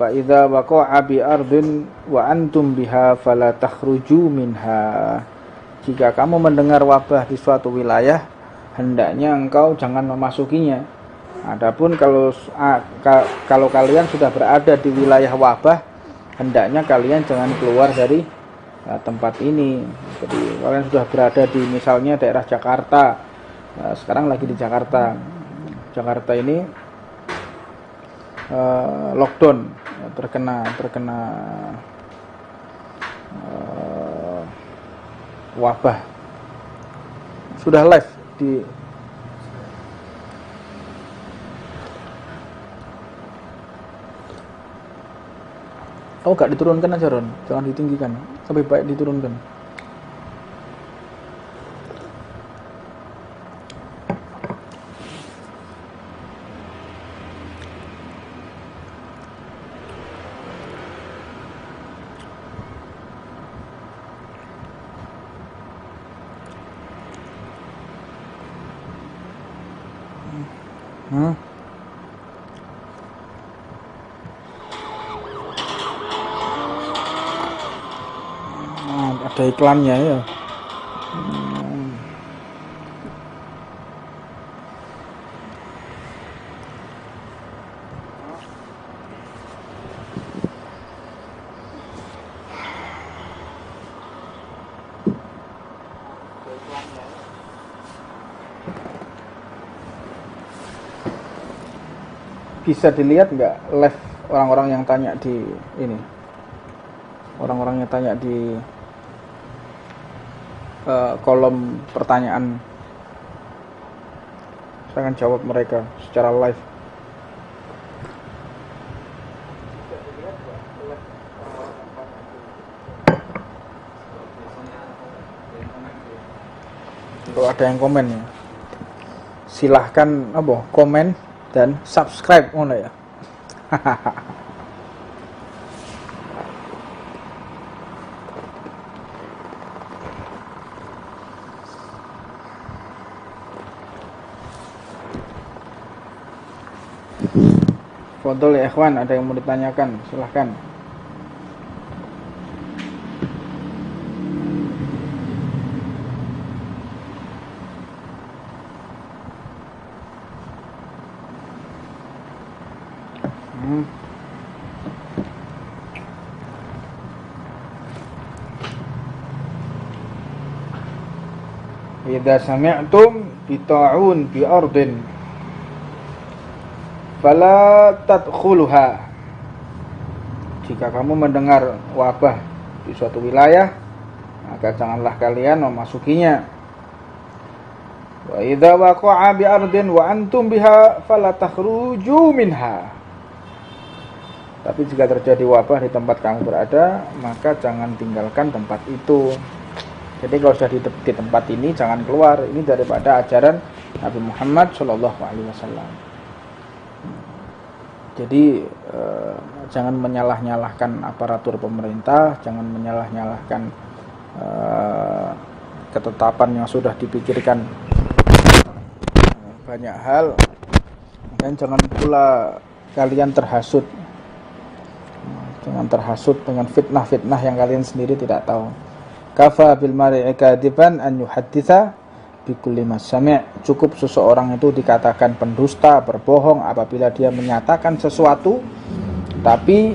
fa idza waqa'a bi ardin wa antum biha fala takhruju minha. Jika kamu mendengar wabah di suatu wilayah, hendaknya engkau jangan memasukinya. Adapun kalau kalian sudah berada di wilayah wabah, hendaknya kalian jangan keluar dari tempat ini. Jadi kalian sudah berada di misalnya daerah Jakarta. Sekarang lagi di Jakarta. Jakarta ini lockdown, terkena wabah. Sudah live di gak diturunkan aja Ron, jangan ditinggikan, lebih baik diturunkan. Ada iklannya ya. Bisa dilihat nggak live orang-orang yang tanya di ini, orang-orang yang tanya di kolom pertanyaan. Saya akan jawab mereka secara live. Kalau ada yang komen ya, silahkan komen dan subscribe ya. Fadol ya ikhwan, ada yang mau ditanyakan, silahkan. Idza sami'tum bita'un bi ardin fala tadkhuluha. Jika kamu mendengar wabah di suatu wilayah, maka janganlah kalian memasukinya. Wa idza waqa'a bi ardin wa antum biha fala takhruju minha. Tapi jika terjadi wabah di tempat kamu berada, maka jangan tinggalkan tempat itu. Jadi kalau sudah di tempat ini jangan keluar. Ini daripada ajaran Nabi Muhammad SAW. Jadi jangan menyalah-nyalahkan aparatur pemerintah, jangan menyalah-nyalahkan ketetapan yang sudah dipikirkan banyak hal, dan jangan pula kalian terhasut. Jangan terhasut dengan fitnah-fitnah yang kalian sendiri tidak tahu. Kafa bil mar'i kadiban an yuhadditsa bi kulli ma sami'. Cukup seseorang itu dikatakan pendusta, berbohong apabila dia menyatakan sesuatu tapi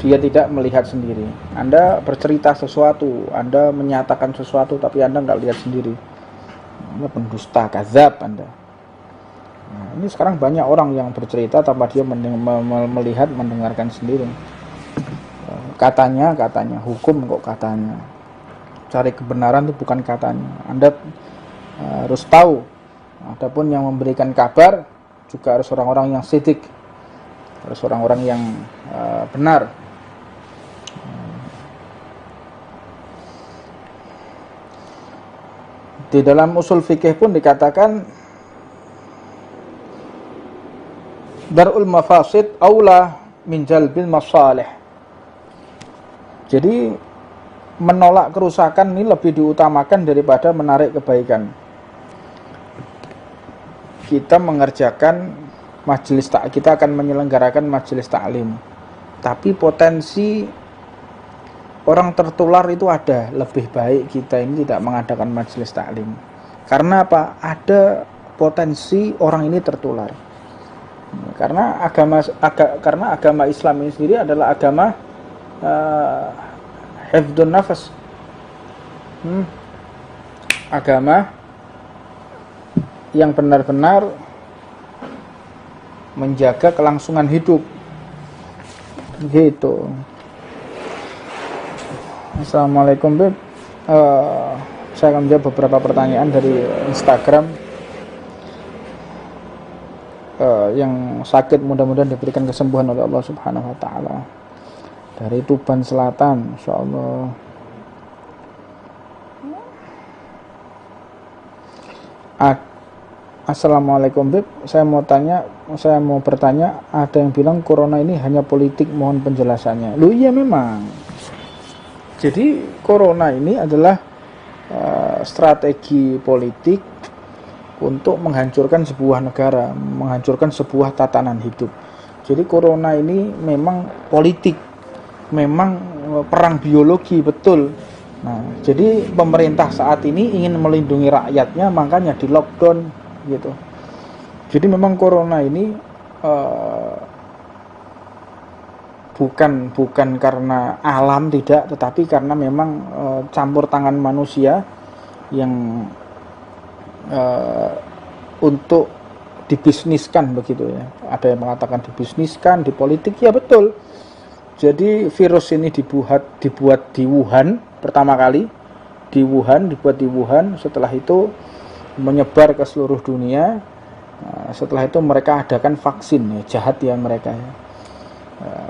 dia tidak melihat sendiri. Anda bercerita sesuatu, Anda menyatakan sesuatu tapi Anda enggak lihat sendiri. Anda pendusta, kadzab Anda. Nah, ini sekarang banyak orang yang bercerita tanpa dia melihat, mendengarkan sendiri. Katanya hukum kok katanya. Cari kebenaran itu bukan katanya. Anda harus tahu. Adapun yang memberikan kabar juga harus orang-orang yang sidik, harus orang-orang yang benar. Di dalam usul fikih pun dikatakan darul mafasid aula min jalbil masalih. Jadi menolak kerusakan ini lebih diutamakan daripada menarik kebaikan. Kita akan menyelenggarakan majelis taklim. tapi potensi orang tertular itu ada. Lebih baik kita ini tidak mengadakan majelis taklim. Karena apa? Ada potensi orang ini tertular. Karena agama Islam ini sendiri adalah agama hifdzun nafas. Agama yang benar-benar menjaga kelangsungan hidup. Gitu. Assalamualaikum Beb. Saya akan menjawab beberapa pertanyaan dari Instagram. Yang sakit mudah-mudahan diberikan kesembuhan oleh Allah Subhanahu wa taala. Dari Tuban Selatan, insyaallah. Assalamualaikum Beb, saya mau bertanya, ada yang bilang corona ini hanya politik, mohon penjelasannya. Loh iya memang. Jadi corona ini adalah strategi politik untuk menghancurkan sebuah negara, menghancurkan sebuah tatanan hidup. Jadi corona ini memang politik, memang perang biologi, betul. Nah, jadi pemerintah saat ini ingin melindungi rakyatnya, makanya di lockdown gitu. Jadi memang corona ini bukan karena alam, tidak, tetapi karena memang campur tangan manusia yang untuk dibisniskan begitu ya. Ada yang mengatakan dibisniskan, di politik, ya betul. Jadi virus ini dibuat di Wuhan pertama kali, dibuat di Wuhan, setelah itu menyebar ke seluruh dunia. Setelah itu mereka adakan vaksin, ya jahat ya mereka ya.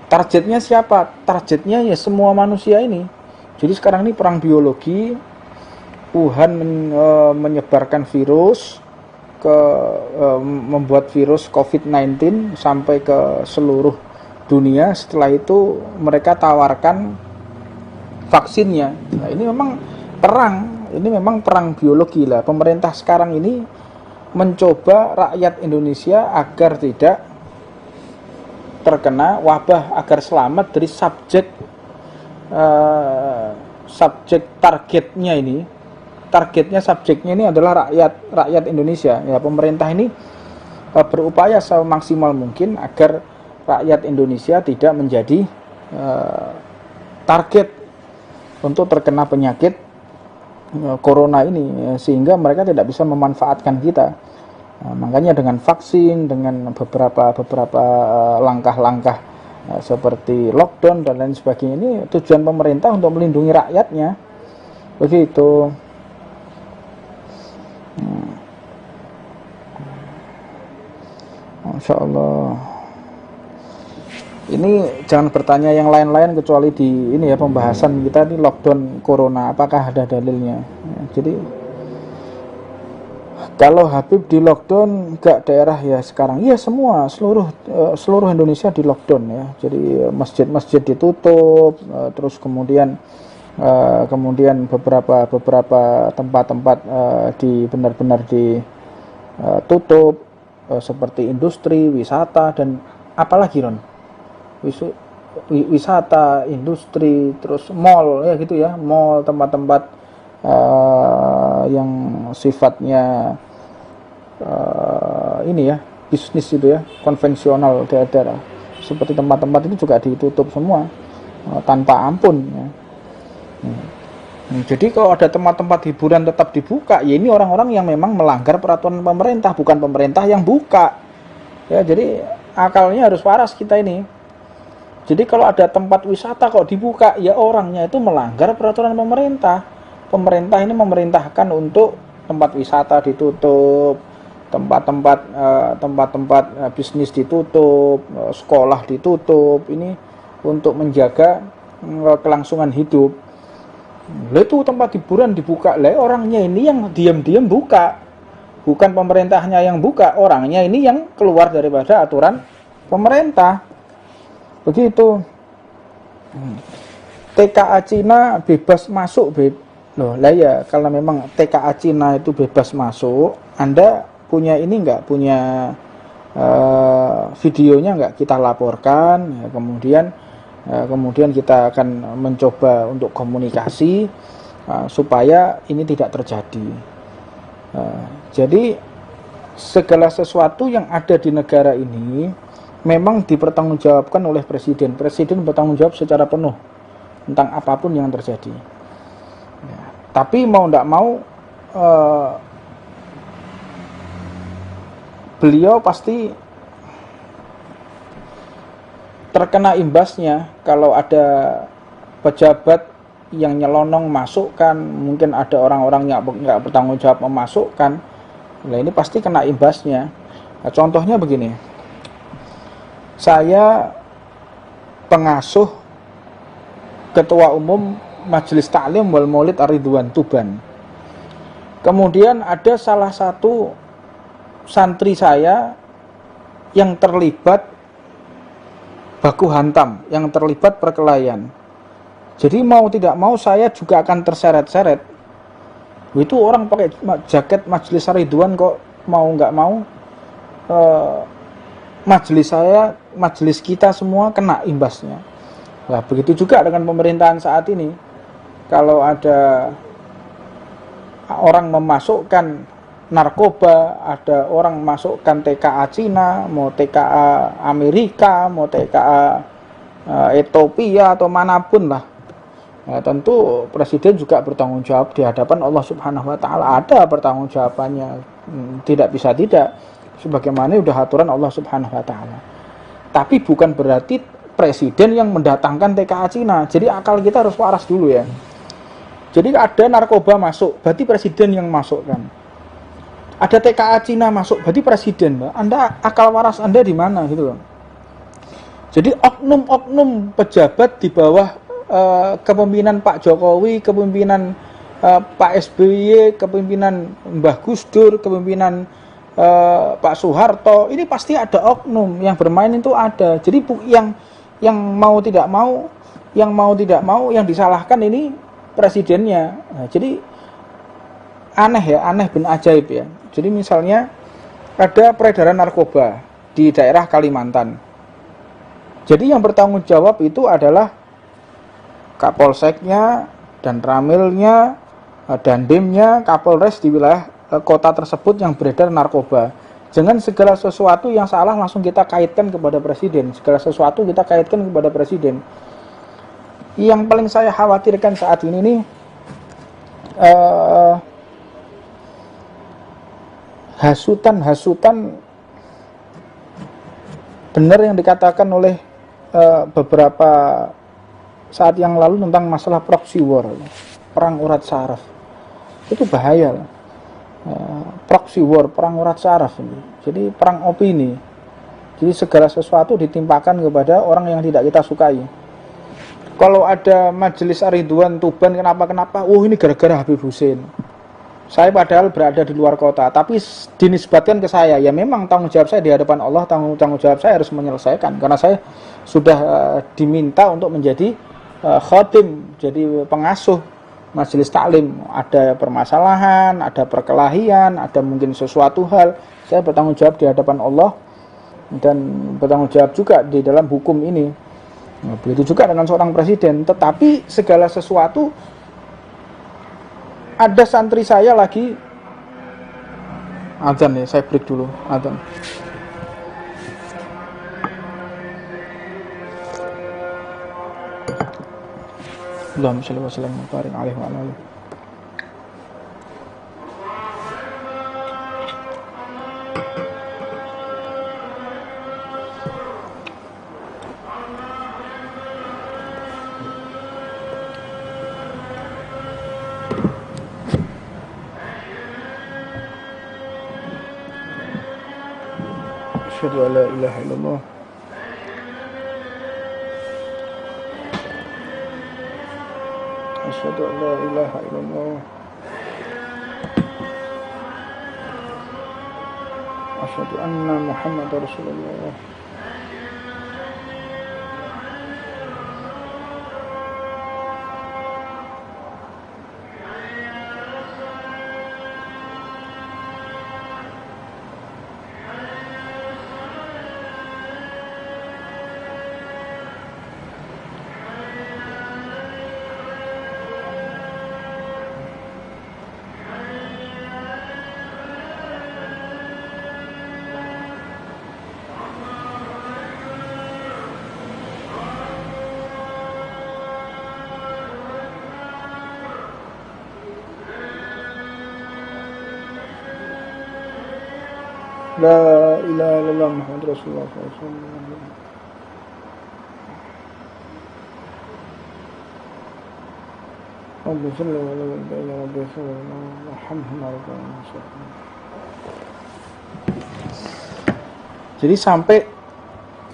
Targetnya siapa? Targetnya ya semua manusia ini. Jadi sekarang ini perang biologi. Wuhan menyebarkan virus membuat virus COVID-19 sampai ke seluruh dunia. Setelah itu mereka tawarkan vaksinnya. Nah, ini memang perang biologi lah. Pemerintah sekarang ini mencoba rakyat Indonesia agar tidak terkena wabah, agar selamat dari subjek targetnya ini. Subjeknya ini adalah rakyat Indonesia. Ya, pemerintah ini berupaya semaksimal mungkin agar rakyat Indonesia tidak menjadi target untuk terkena penyakit corona ini, sehingga mereka tidak bisa memanfaatkan kita. Makanya dengan vaksin, dengan beberapa langkah-langkah seperti lockdown dan lain sebagainya, ini tujuan pemerintah untuk melindungi rakyatnya. Begitu. Masya Allah. Ini jangan bertanya yang lain-lain kecuali di ini ya, pembahasan kita di lockdown corona, apakah ada dalilnya. Jadi kalau Habib di lockdown enggak daerah ya sekarang, iya semua seluruh Indonesia di lockdown ya. Jadi masjid-masjid ditutup, terus kemudian beberapa tempat-tempat benar-benar ditutup, seperti industri, wisata, dan apalagi Ron, wisata, industri, terus mall ya gitu ya, mall, tempat-tempat yang sifatnya ini ya, bisnis itu ya, konvensional daerah-daerah seperti tempat-tempat itu juga ditutup semua tanpa ampun ya. Jadi kalau ada tempat-tempat hiburan tetap dibuka, ya ini orang-orang yang memang melanggar peraturan pemerintah, bukan pemerintah yang buka. Ya, jadi akalnya harus waras kita ini. Jadi kalau ada tempat wisata kok dibuka, ya orangnya itu melanggar peraturan pemerintah. Pemerintah ini memerintahkan untuk tempat wisata ditutup, tempat-tempat bisnis ditutup, sekolah ditutup. Ini untuk menjaga kelangsungan hidup. Lah itu tempat hiburan dibuka, lah orangnya ini yang diam-diam buka, bukan pemerintahnya yang buka, orangnya ini yang keluar daripada aturan pemerintah. Begitu. TKA Cina bebas masuk, loh lah ya, kalau memang TKA Cina itu bebas masuk, Anda punya ini enggak, punya videonya enggak, kita laporkan ya, kemudian Kemudian kita akan mencoba untuk komunikasi supaya ini tidak terjadi. Jadi segala sesuatu yang ada di negara ini memang dipertanggungjawabkan oleh presiden. Presiden bertanggung jawab secara penuh tentang apapun yang terjadi. Tapi mau tidak mau beliau pasti terkena imbasnya kalau ada pejabat yang nyelonong masukkan, mungkin ada orang-orang yang nggak bertanggung jawab memasukkan. Nah ini pasti kena imbasnya. Nah, contohnya begini, saya pengasuh ketua umum Majelis Ta'lim wal Maulid Ar-Ridwan Tuban. Kemudian ada salah satu santri saya yang terlibat baku hantam, yang terlibat perkelahian. Jadi mau tidak mau saya juga akan terseret-seret. Itu orang pakai jaket Majelis Ridwan kok mau nggak mau majelis saya, majelis kita semua kena imbasnya. Nah begitu juga dengan pemerintahan saat ini. Kalau ada orang memasukkan narkoba, ada orang masukkan TKA Cina, mau TKA Amerika, mau TKA Ethiopia atau manapun lah. Nah, tentu presiden juga bertanggung jawab di hadapan Allah Subhanahu wa taala. Ada pertanggungjawabannya. Tidak bisa tidak, sebagaimana sudah aturan Allah Subhanahu wa taala. Tapi bukan berarti presiden yang mendatangkan TKA Cina. Jadi akal kita harus waras dulu ya. Jadi ada narkoba masuk, berarti presiden yang masukkan. Ada TKA Cina masuk, berarti presiden. Anda akal waras Anda di mana gitu loh. Jadi oknum-oknum pejabat di bawah kepemimpinan Pak Jokowi, kepemimpinan Pak SBY, kepemimpinan Mbah Gus Dur, kepemimpinan Pak Soeharto, ini pasti ada oknum yang bermain itu ada. Jadi yang mau tidak mau, yang disalahkan ini presidennya. Nah, jadi aneh ya, aneh bin ajaib ya. Jadi misalnya ada peredaran narkoba di daerah Kalimantan. Jadi yang bertanggung jawab itu adalah Kapolseknya, dan Ramilnya, dan Dimnya, Kapolres di wilayah kota tersebut yang beredar narkoba. Jangan segala sesuatu yang salah langsung kita kaitkan kepada presiden. Segala sesuatu kita kaitkan kepada presiden. Yang paling saya khawatirkan saat ini nih, hasutan benar yang dikatakan oleh beberapa saat yang lalu tentang masalah proxy war, perang urat saraf. Itu bahaya. Proxy war, perang urat saraf ini. Jadi perang opini. Jadi segala sesuatu ditimpakan kepada orang yang tidak kita sukai. Kalau ada Majelis Ar-Ridwan Tuban kenapa? Oh ini gara-gara Habib Hussein. Saya padahal berada di luar kota, tapi dinisbatkan ke saya. Ya memang tanggung jawab saya di hadapan Allah, tanggung jawab saya harus menyelesaikan. Karena saya sudah diminta untuk menjadi khotim, jadi pengasuh Majelis Taklim. Ada permasalahan, ada perkelahian, ada mungkin sesuatu hal, saya bertanggung jawab di hadapan Allah dan bertanggung jawab juga di dalam hukum ini. Nah, begitu juga dengan seorang presiden. Tetapi segala sesuatu, ada santri saya lagi azan ya, saya break dulu azan. Allahumma shalli wa sallim wa barik alaihi wa alihi. Asyhadu an la ilaha illallah. Asyhadu an la ilaha illallah. Asyhadu anna Muhammadar Rasulullah. La ilaha illallah Muhammad Rasulullah SAW. Rabbi salli wa ala Rabbi sallallahu. Jadi sampai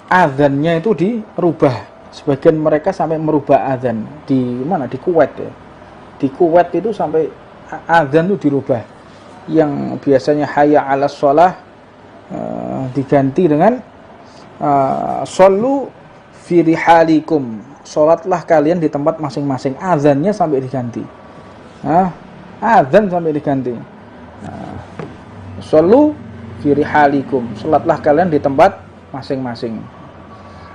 azannya itu dirubah. Sebagian mereka sampai merubah azan di mana? Di Kuwait ya. Di Kuwait itu sampai azan itu dirubah. Yang biasanya hayya 'alas shalah diganti dengan shollu fi rihalikum. Salatlah kalian di tempat masing-masing. Azannya sampai diganti. Azan sampai diganti. Shollu fi rihalikum. Salatlah kalian di tempat masing-masing.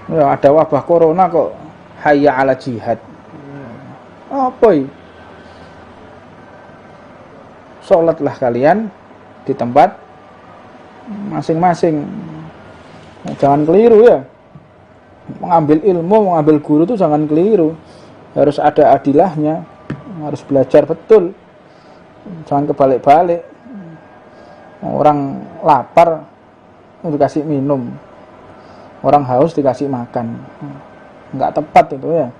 Ya, ada wabah corona kok hayya 'ala jihad. Apa ini? Salatlah kalian di tempat masing-masing. Jangan keliru ya. Mengambil ilmu, mengambil guru itu jangan keliru. Harus ada adilahnya. Harus belajar betul. Jangan kebalik-balik. Orang lapar dikasih minum. Orang haus dikasih makan. Enggak tepat itu ya.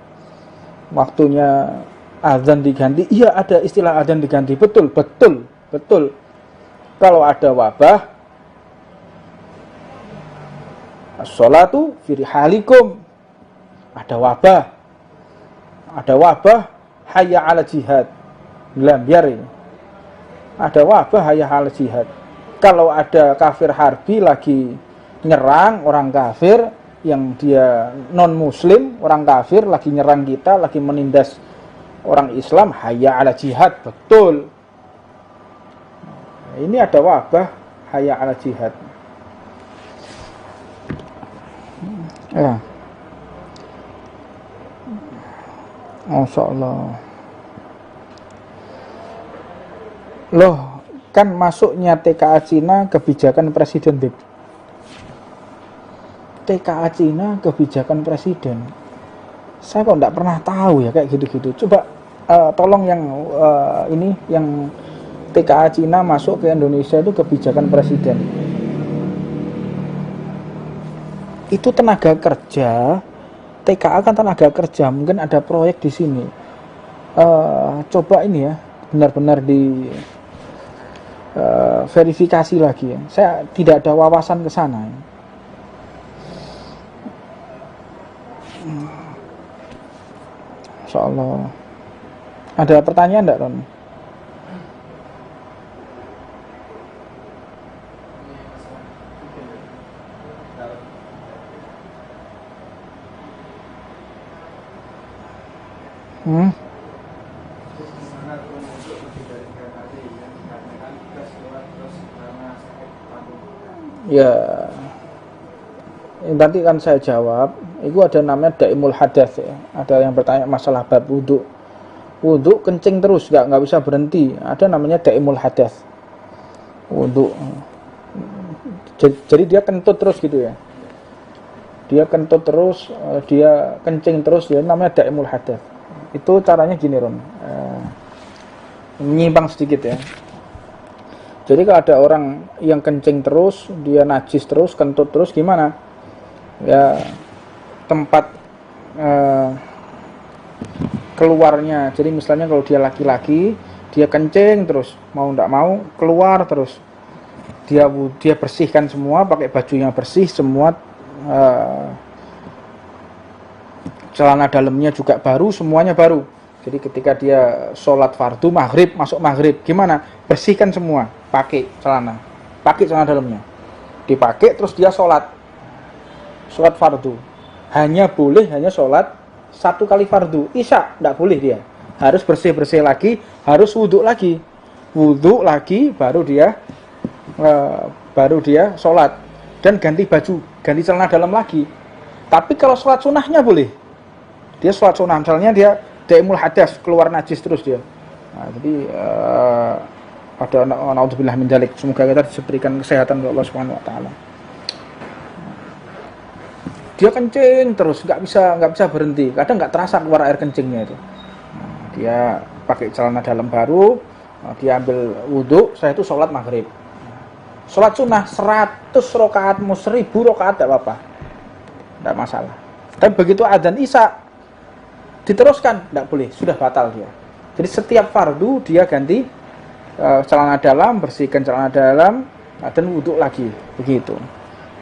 Waktunya azan diganti. Iya, ada istilah azan diganti. Betul. Kalau ada wabah, as-sholatu fi rihalikum. Ada wabah, hayya 'ala jihad. Biar ini. Ada wabah, hayya 'ala jihad. Kalau ada kafir harbi lagi nyerang orang kafir yang dia non muslim, orang kafir lagi nyerang kita, lagi menindas orang Islam, hayya 'ala jihad. Betul. Ini ada wabah, hayya 'ala jihad. Ya. Masya Allah. Loh, kan masuknya TKA Cina kebijakan presiden, Beb. TKA Cina kebijakan presiden. Saya kok enggak pernah tahu ya kayak gitu-gitu. Coba tolong yang ini yang TKA Cina masuk ke Indonesia itu kebijakan presiden. Itu tenaga kerja, TKA kan tenaga kerja, mungkin ada proyek di sini. Coba ini ya, benar-benar di verifikasi lagi ya. Saya tidak ada wawasan ke sana. Ya. Insyaallah. Ada pertanyaan enggak, Ron? Ya, nanti kan saya jawab. Itu ada namanya daimul hadas ya. Ada yang bertanya masalah bab wudhu. Wudhu kencing terus, nggak bisa berhenti. Ada namanya daimul hadas. Wudhu. Jadi dia kentut terus gitu ya. Dia kentut terus, dia kencing terus, ya namanya daimul hadas. Itu caranya gini, Ron. Menyimpang sedikit ya. Jadi kalau ada orang yang kencing terus, dia najis terus, kentut terus, gimana? Ya tempat keluarnya. Jadi misalnya kalau dia laki-laki, dia kencing terus, mau enggak mau keluar terus. Dia bersihkan semua, pakai baju yang bersih semua, celana dalamnya juga baru, semuanya baru. Jadi ketika dia sholat fardu maghrib, masuk maghrib, gimana? Bersihkan semua, pakai celana dalamnya, dipakai terus dia sholat fardu. Hanya sholat satu kali fardu, isya tidak boleh dia. Harus bersih lagi, harus wudhu lagi, baru dia sholat dan ganti baju, ganti celana dalam lagi. Tapi kalau sholat sunnahnya boleh. Dia sholat sunnah, misalnya dia daimul hadas, keluar najis terus dia. Nah, jadi ada naudzubillah min dzalik. Semoga kita diberikan kesehatan oleh Allah Subhanahu wa taala. Dia kencing terus, nggak bisa berhenti. Kadang nggak terasa keluar air kencingnya itu. Nah, dia pakai celana dalam baru, dia ambil wudhu, saya itu sholat maghrib. Sholat sunnah 100 rakaat mau 1000 rakaat tidak apa-apa, tidak masalah. Tapi begitu adzan isya diteruskan tidak boleh, sudah batal dia. Jadi setiap fardu dia ganti celana dalam, bersihkan celana dalam, dan wudhu lagi, begitu.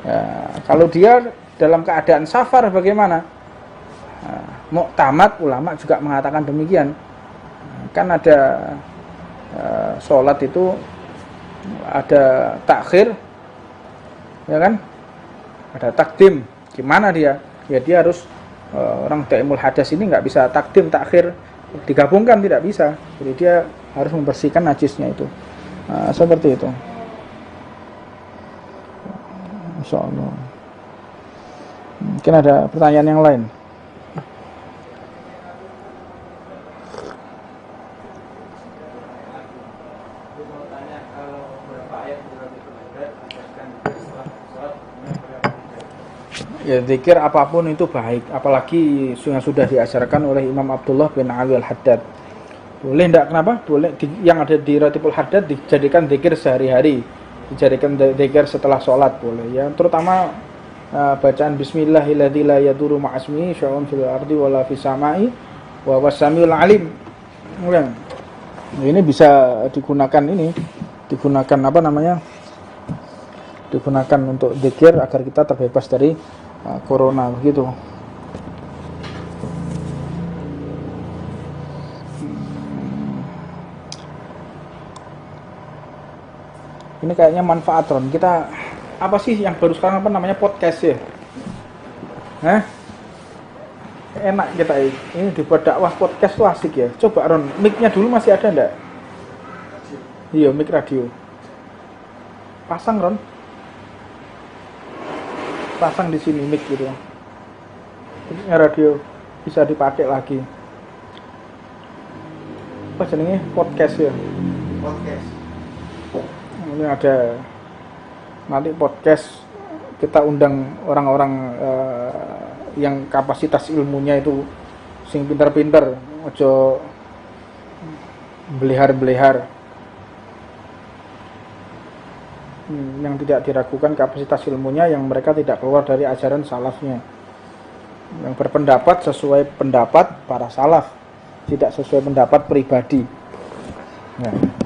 Ya, kalau dia dalam keadaan safar bagaimana? Muqtamad, ulama juga mengatakan demikian. Kan ada sholat itu ada takhir, ya kan? Ada takdim. Gimana dia? Ya dia harus orang daimul hadas ini nggak bisa takdim takhir digabungkan, tidak bisa. Jadi dia harus membersihkan najisnya itu. Seperti itu. Insyaallah. Mungkin ada pertanyaan yang lain. Ya, zikir apapun itu baik, apalagi yang sudah diajarkan oleh Imam Abdullah bin Ali Al-Haddad. Boleh enggak, kenapa? Boleh yang ada di Ratibul Haddad dijadikan zikir sehari-hari, dijadikan zikir setelah sholat boleh ya, terutama bacaan bismillahilladzi la yadurru ma'asmihi syai'un fil ardi wala fis samai wa huwas samiul alim. Ini bisa digunakan digunakan untuk zikir agar kita terbebas dari corona, begitu. Ini kayaknya manfaat, Ron. Kita apa sih yang baru sekarang podcast ya? Enak kita ini dibuat dakwah podcast tuh asik ya. Coba Ron, mic-nya dulu masih ada enggak? Iya, mic radio. Pasang Ron. Pasang di sini mic gitu. Mic-nya radio bisa dipakai lagi. Apa jenenge? Podcast ya. Podcast. Ini ada nanti podcast, kita undang orang-orang yang kapasitas ilmunya itu sing pintar-pintar, ojo belihar-belihar, yang tidak diragukan kapasitas ilmunya, yang mereka tidak keluar dari ajaran salafnya, yang berpendapat sesuai pendapat para salaf, tidak sesuai pendapat pribadi. Nah,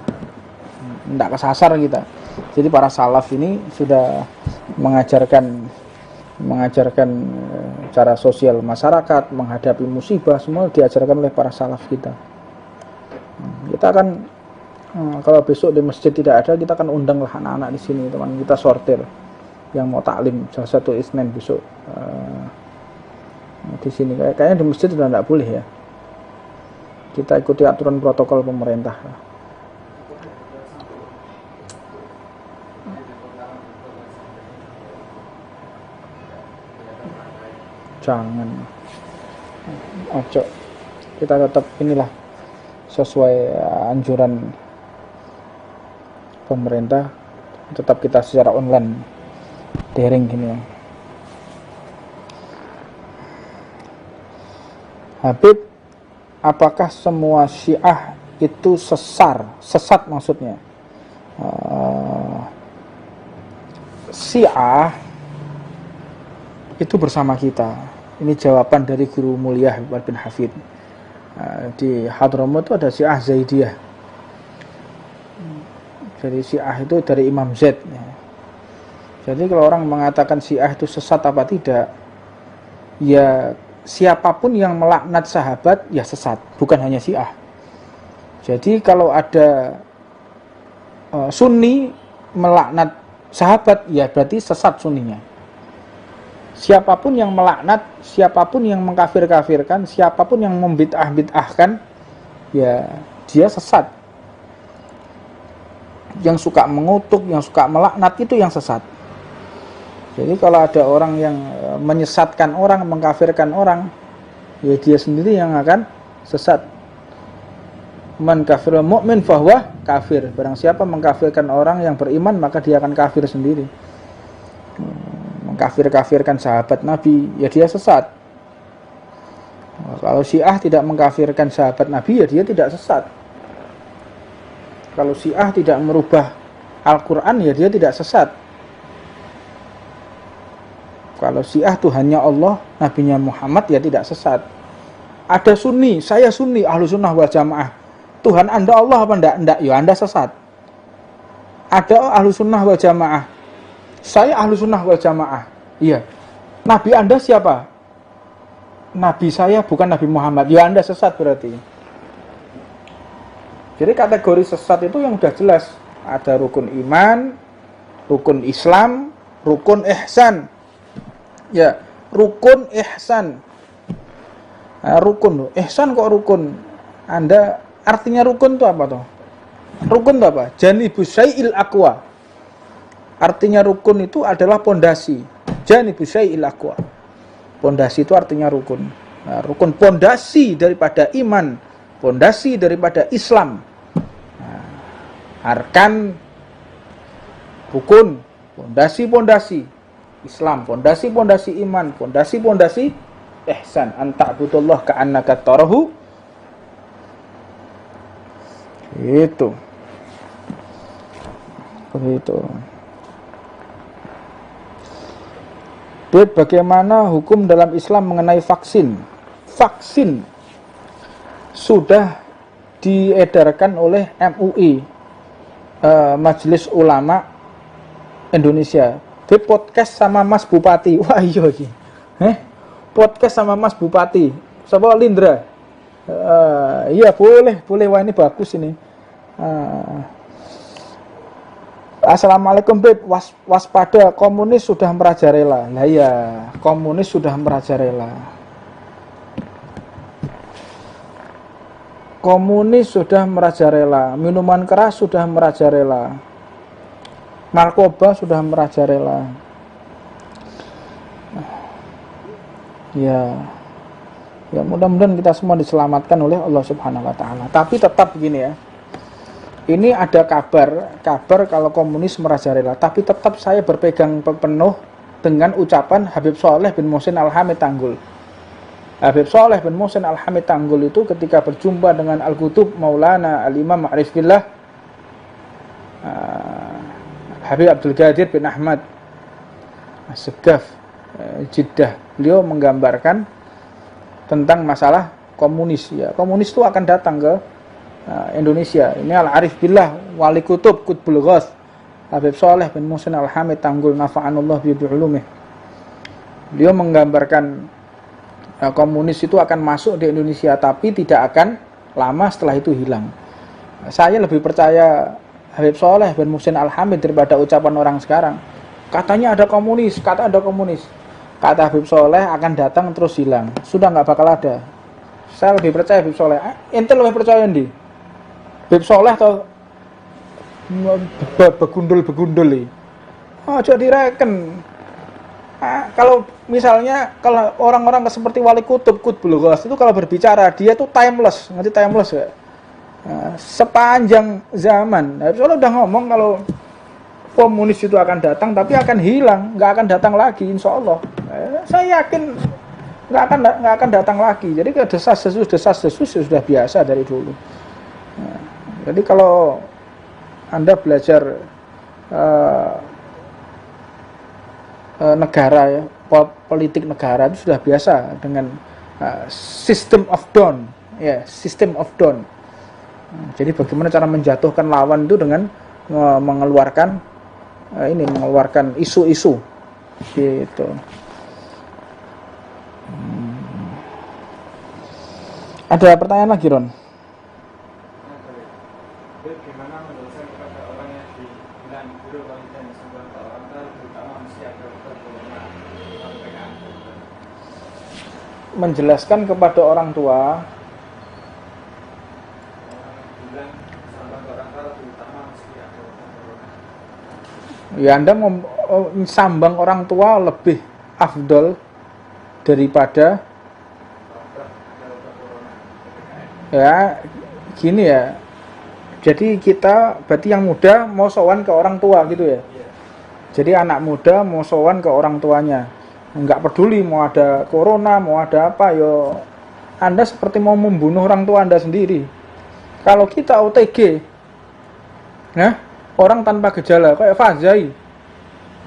tidak kesasar kita. Jadi para salaf ini sudah mengajarkan cara sosial masyarakat, menghadapi musibah, semua diajarkan oleh para salaf kita. Kita akan kalau besok di masjid tidak ada, kita akan undanglah anak-anak di sini, teman kita sortir yang mau taklim salah satu Isnin besok di sini. Kayaknya di masjid sudah tidak boleh ya. Kita ikuti aturan protokol pemerintah. Jangan, ojo, kita tetap inilah sesuai anjuran pemerintah, tetap kita secara online daring gini ya. Habib, apakah semua Syiah itu sesat maksudnya? Syiah itu bersama kita. Ini jawaban dari guru mulia Habib bin Hafid. Di Hadramaut itu ada Syiah Zaidiyah. Jadi Syiah itu dari Imam Zaid. Jadi kalau orang mengatakan Syiah itu sesat apa tidak, ya siapapun yang melaknat sahabat ya sesat, bukan hanya Syiah. Jadi kalau ada Sunni melaknat sahabat, ya berarti sesat Sunninya. Siapapun yang melaknat, siapapun yang mengkafir-kafirkan, siapapun yang membid'ah-bid'ahkan, ya dia sesat. Yang suka mengutuk, yang suka melaknat, itu yang sesat. Jadi kalau ada orang yang menyesatkan orang, mengkafirkan orang, ya dia sendiri yang akan sesat. Man kafirul mu'min fahuwa kafir. Barang siapa mengkafirkan orang yang beriman, maka dia akan kafir sendiri. Mengkafir-kafirkan sahabat Nabi, ya dia sesat. Kalau Syiah tidak mengkafirkan sahabat Nabi, ya dia tidak sesat. Kalau Syiah tidak merubah Al-Quran, ya dia tidak sesat. Kalau Syiah Tuhannya Allah, Nabinya Muhammad, ya tidak sesat. Ada Sunni, saya Sunni, Ahlu Sunnah wal Jamaah, Tuhan Anda Allah apa enggak? Enggak, ya Anda sesat. Ada Ahlu Sunnah wal Jamaah, saya Ahlu Sunnah wal Jamaah, iya. Nabi Anda siapa? Nabi saya bukan Nabi Muhammad, ya Anda sesat berarti. Jadi kategori sesat itu yang sudah jelas. Ada rukun iman, rukun Islam, rukun ihsan. Ya, rukun ihsan. Nah, rukun, ihsan kok rukun? Anda artinya rukun itu apa toh? Rukun itu apa? Janibus syai'il aqwa. Artinya rukun itu adalah pondasi. Janibus syai'il aqwa. Pondasi itu artinya rukun. Nah, rukun pondasi daripada iman, pondasi daripada Islam. Nah, arkan rukun, pondasi-pondasi Islam, pondasi-pondasi iman, pondasi-pondasi ihsan. Anta'budullah ka'annaka tarahu. Itu. Begitu. Bagaimana hukum dalam Islam mengenai vaksin? Vaksin sudah diedarkan oleh MUI, Majelis Ulama Indonesia. Di podcast sama Mas Bupati. Wah iya iki. Podcast sama Mas Bupati. Siapa Lindra? Iya boleh. Wah ini bagus ini. Assalamualaikum Beb, waspada komunis sudah merajalela. Lah ya, komunis sudah merajalela. Komunis sudah merajalela, minuman keras sudah merajalela. Narkoba sudah merajalela. Ya mudah-mudahan kita semua diselamatkan oleh Allah Subhanahu wa taala. Tapi tetap begini ya. Ini ada kabar kalau komunis merajalela, tapi tetap saya berpegang penuh dengan ucapan Habib Shaleh bin Muhsin Al-Hamid Tanggul. Habib Shaleh bin Muhsin Al-Hamid Tanggul itu ketika berjumpa dengan Al-Qutub Maulana Al-Imam Ma'rif Billah Habib Abdul Qadir bin Ahmad Segaf Jeddah, beliau menggambarkan tentang masalah komunis. Ya, komunis itu akan datang ke Indonesia. Ini Al-Arif Billah Wali Kutub Qutbul Ghath Habib Shaleh bin Muhsin Al-Hamid Tanggul nafa'anullah bi'ulumih. Beliau menggambarkan komunis itu akan masuk di Indonesia, tapi tidak akan lama setelah itu hilang. Saya lebih percaya Habib Shaleh bin Muhsin Al-Hamid daripada ucapan orang sekarang. Katanya ada komunis, kata Habib Shaleh akan datang terus hilang, sudah nggak bakal ada. Saya lebih percaya Habib Shaleh. Ente lebih percaya ndi? Habib Shaleh atau begundul ini? Oh, jadi direken. Kalau misalnya kalau orang-orang seperti Wali Kutub Qutbul Ghaus itu kalau berbicara dia tuh timeless, ngerti timeless ya? Sepanjang zaman. Habib Shaleh udah ngomong kalau komunis itu akan datang tapi akan hilang, nggak akan datang lagi insya Allah. Saya yakin nggak akan datang lagi. Jadi desas-desus sudah biasa dari dulu. Jadi kalau Anda belajar negara ya, politik negara itu sudah biasa dengan system of down, ya, system of down. Jadi bagaimana cara menjatuhkan lawan itu dengan mengeluarkan isu-isu gitu. Ada pertanyaan lagi, Ron? Bagaimana menjelaskan kepada orang yang dibilang guru wanita yang sambang ke orang tua, terutama mesti ada berkorban PKN? Menjelaskan kepada orang tua bilang sambang ke orang tua, terutama mesti ada berkorban. ya, Anda sambang orang tua lebih afdol daripada ya gini ya. Jadi kita berarti yang muda mau sowan ke orang tua gitu ya. Jadi anak muda mau sowan ke orang tuanya, nggak peduli mau ada corona mau ada apa, yo Anda seperti mau membunuh orang tua Anda sendiri. Kalau kita OTG, nah orang tanpa gejala kayak Fazai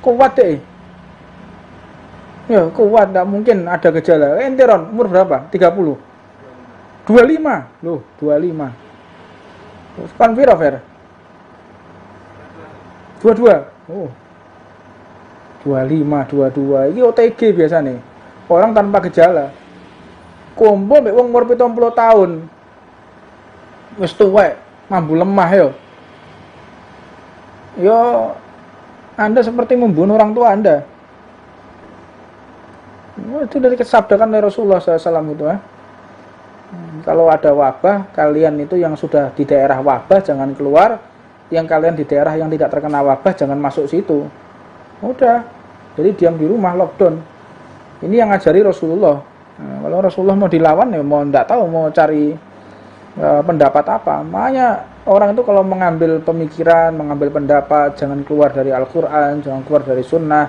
kuat deh. Ya kuat, tidak mungkin ada gejala. Ente Ron, umur berapa? 30? 25? Loh 25. Terus kan piro Fer? 22? Oh 25, 22. Ini OTG biasa nih. Orang tanpa gejala. Kombo mbek wong umur 70 tahun. Wis tuwek, mambu lemah yo. Yo Anda seperti membunuh orang tua Anda. Itu dari kesabdakan oleh Rasulullah SAW itu ya. Kalau ada wabah, kalian itu yang sudah di daerah wabah jangan keluar, yang kalian di daerah yang tidak terkena wabah jangan masuk situ. Udah, jadi diam di rumah, lockdown. Ini yang ngajari Rasulullah. Nah, kalau Rasulullah mau dilawan ya mau tidak tahu mau cari pendapat apa. Makanya orang itu kalau mengambil pemikiran, mengambil pendapat, jangan keluar dari Al-Quran, jangan keluar dari Sunnah.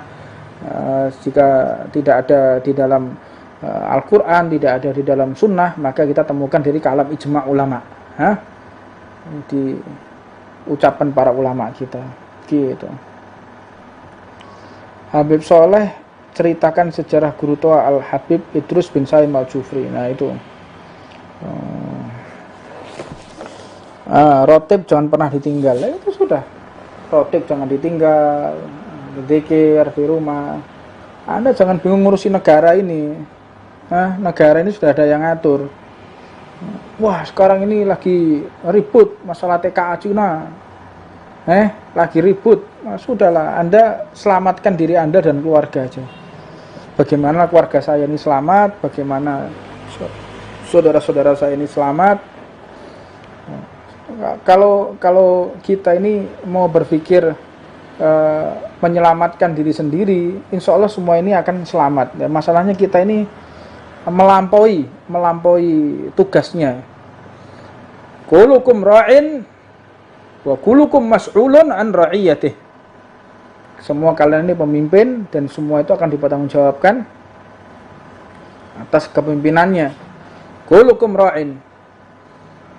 Jika tidak ada di dalam Al-Quran, tidak ada di dalam Sunnah, maka kita temukan dari kalam ijma' ulama. Di ucapan para ulama kita. Gitu. Habib Soleh ceritakan sejarah guru tua Al-Habib Idrus bin Saim Al-Jufri. Nah itu. Rotib jangan pernah ditinggal. Itu sudah. Rotib jangan ditinggal. Dzikir di rumah. Anda jangan bingung ngurusi negara ini. Negara ini sudah ada yang ngatur. Wah, sekarang ini lagi ribut masalah TKA Cina. Lagi ribut. Sudahlah, Anda selamatkan diri Anda dan keluarga aja. Bagaimana keluarga saya ini selamat, bagaimana saudara-saudara saya ini selamat. Kalau kita ini mau berpikir menyelamatkan diri sendiri, insya Allah semua ini akan selamat. Ya, masalahnya kita ini melampaui tugasnya. Kullukum ra'in wa kullukum mas'ulun an ra'iyatih. Semua kalian ini pemimpin dan semua itu akan dipertanggungjawabkan atas kepemimpinannya. Kullukum ra'in